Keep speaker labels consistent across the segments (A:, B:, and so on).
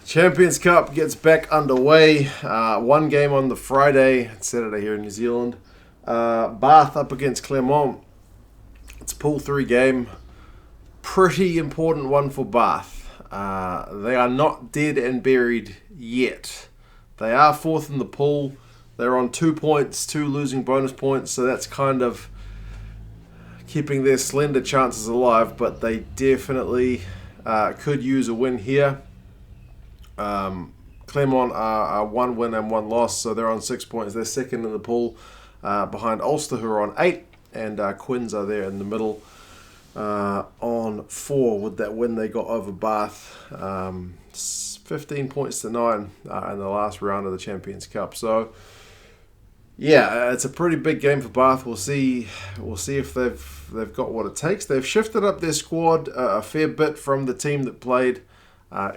A: Champions Cup gets back underway. One game on the Friday, it's Saturday here in New Zealand. Bath up against Clermont. It's a pool 3 game. Pretty important one for Bath. They are not dead and buried yet. They are fourth in the pool. They're on 2 points, 2 losing bonus points, so that's kind of keeping their slender chances alive, but they definitely could use a win here. Clermont are 1 win and 1 loss, so they're on 6 points. They're second in the pool, behind Ulster, who are on 8, and Quins are there in the middle on 4 with that win they got over Bath. 15 points to 9 in the last round of the Champions Cup. So, yeah, it's a pretty big game for Bath. We'll see if they've got what it takes. They've shifted up their squad a fair bit from the team that played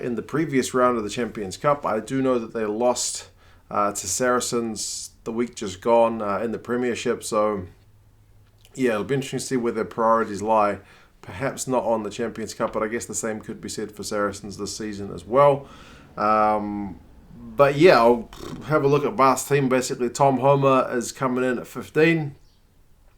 A: in the previous round of the Champions Cup. I do know that they lost to Saracens the week just gone in the Premiership. So, yeah, it'll be interesting to see where their priorities lie. Perhaps not on the Champions Cup, but I guess the same could be said for Saracens this season as well. But yeah, I'll have a look at Bath's team. Basically, Tom Homer is coming in at 15.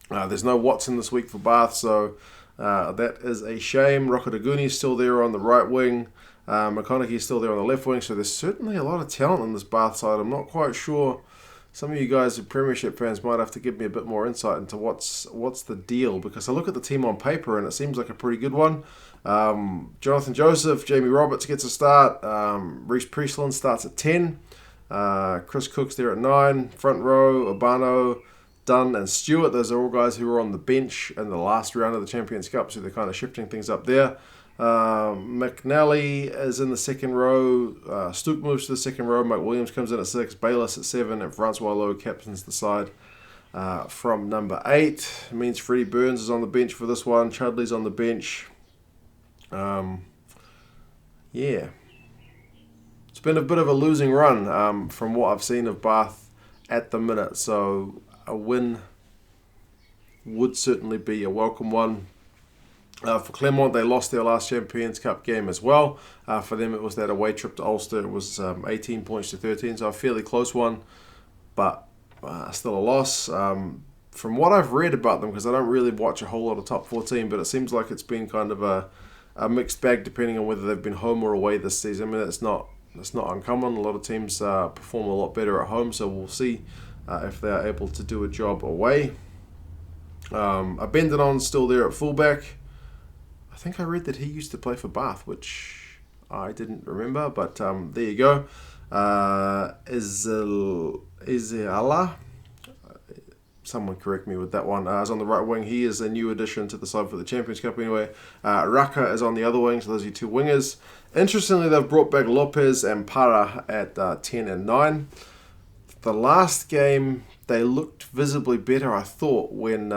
A: There's no Watson this week for Bath, so that is a shame. Rokodaguni is still there on the right wing. McConaughey is still there on the left wing, so there's certainly a lot of talent on this Bath side. I'm not quite sure. Some of you guys, who Premiership fans, might have to give me a bit more insight into what's the deal, because I look at the team on paper and it seems like a pretty good one. Jonathan Joseph, Jamie Roberts gets a start. Reece Priestland starts at 10. Chris Cook's there at 9. Front row, Urbano, Dunn and Stewart. Those are all guys who were on the bench in the last round of the Champions Cup, so they're kind of shifting things up there. McNally is in the second row. Stoop moves to the second row. Mike Williams comes in at 6. Bayless at 7. And Francois Lowe captains the side from number 8. It means Freddie Burns is on the bench for this one. Chudley's on the bench. Yeah. It's been a bit of a losing run from what I've seen of Bath at the minute. So a win would certainly be a welcome one. For Clermont, they lost their last Champions Cup game as well. For them, it was that away trip to Ulster. It was 18 points to 13, so a fairly close one, but still a loss. From what I've read about them, because I don't really watch a whole lot of top 14, but it seems like it's been kind of a mixed bag depending on whether they've been home or away this season. I mean, it's not uncommon. A lot of teams perform a lot better at home, so we'll see if they are able to do a job away. Abendanon's still there at fullback. I think I read that he used to play for Bath, which I didn't remember, but there you go. Iziala, someone correct me with that one, is on the right wing. He is a new addition to the side for the Champions Cup anyway. Raka is on the other wing, so those are your 2 wingers. Interestingly, they've brought back Lopez and Para at 10 and 9. The last game, they looked visibly better, I thought, when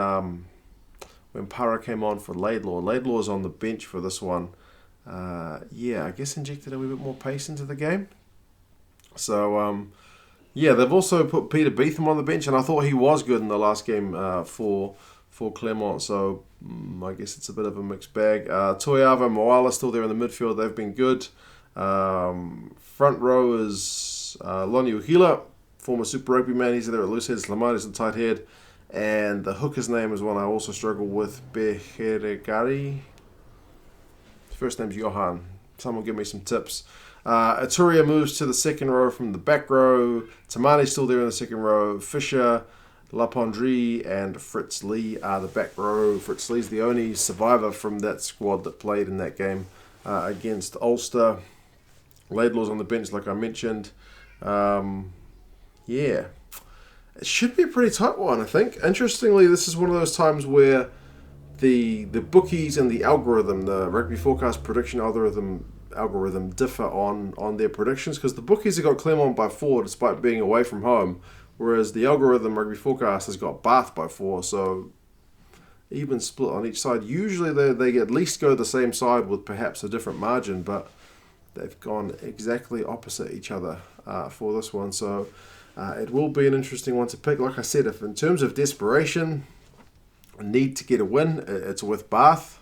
A: Para came on for Laidlaw. Laidlaw is on the bench for this one. I guess injected a wee bit more pace into the game. So, they've also put Peter Beetham on the bench, and I thought he was good in the last game for Clermont. So, I guess it's a bit of a mixed bag. Toyava Moala still there in the midfield. They've been good. Front row is Lonnie Uhila, former Super Rugby man. He's there at loose head. Slamani's at tight head. And the hooker's name is one I also struggle with, Beheregari. His first name's Johan. Someone give me some tips. Aturia moves to the second row from the back row. Tamani's still there in the second row. Fisher, Lapondry, and Fritz Lee are the back row. Fritz Lee's the only survivor from that squad that played in that game against Ulster. Laidlaw's on the bench, like I mentioned. It should be a pretty tight one, I think. Interestingly, this is one of those times where the bookies and the algorithm, the rugby forecast prediction algorithm differ on their predictions, because the bookies have got Clermont by 4 despite being away from home, whereas the algorithm rugby forecast has got Bath by 4, so even split on each side. Usually they at least go the same side with perhaps a different margin, but they've gone exactly opposite each other for this one, so it will be an interesting one to pick. Like I said, if in terms of desperation, need to get a win, it's with Bath.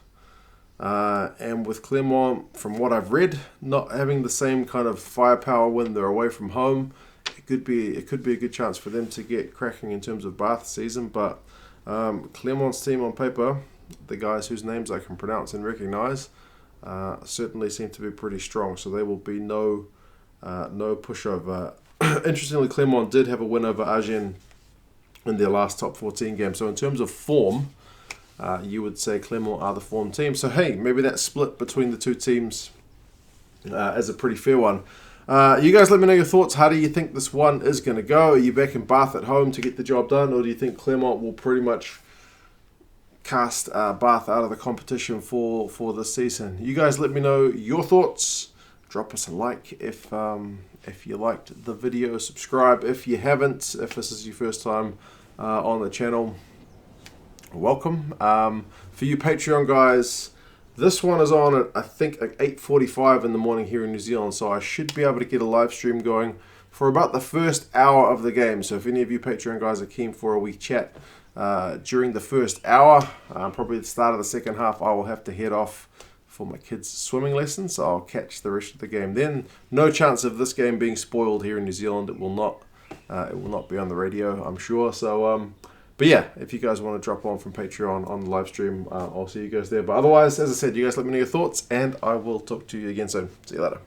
A: And with Clermont, from what I've read, not having the same kind of firepower when they're away from home, it could be a good chance for them to get cracking in terms of Bath season. But Clermont's team on paper, the guys whose names I can pronounce and recognise, certainly seem to be pretty strong. So they will be no pushover. Interestingly, Clermont did have a win over Agen in their last top 14 game. So in terms of form, you would say Clermont are the form team. So hey, maybe that split between the two teams is a pretty fair one. You guys let me know your thoughts. How do you think this one is going to go? Are you back in Bath at home to get the job done, or do you think Clermont will pretty much cast Bath out of the competition for this season? You guys let me know your thoughts. Drop us a like if you liked the video. Subscribe if you haven't. If this is your first time on the channel, welcome. For you Patreon guys, this one is on at I think at 8:45 in the morning here in New Zealand, so I should be able to get a live stream going for about the first hour of the game. So if any of you Patreon guys are keen for a wee chat during the first hour, probably the start of the second half, I will have to head off for my kids' swimming lessons, so I'll catch the rest of the game then. No chance of this game being spoiled here in New Zealand. It will not be on the radio, I'm sure. So but yeah, if you guys want to drop on from Patreon on the live stream, I'll see you guys there. But otherwise, as I said, you guys let me know your thoughts, and I will talk to you again soon. See you later.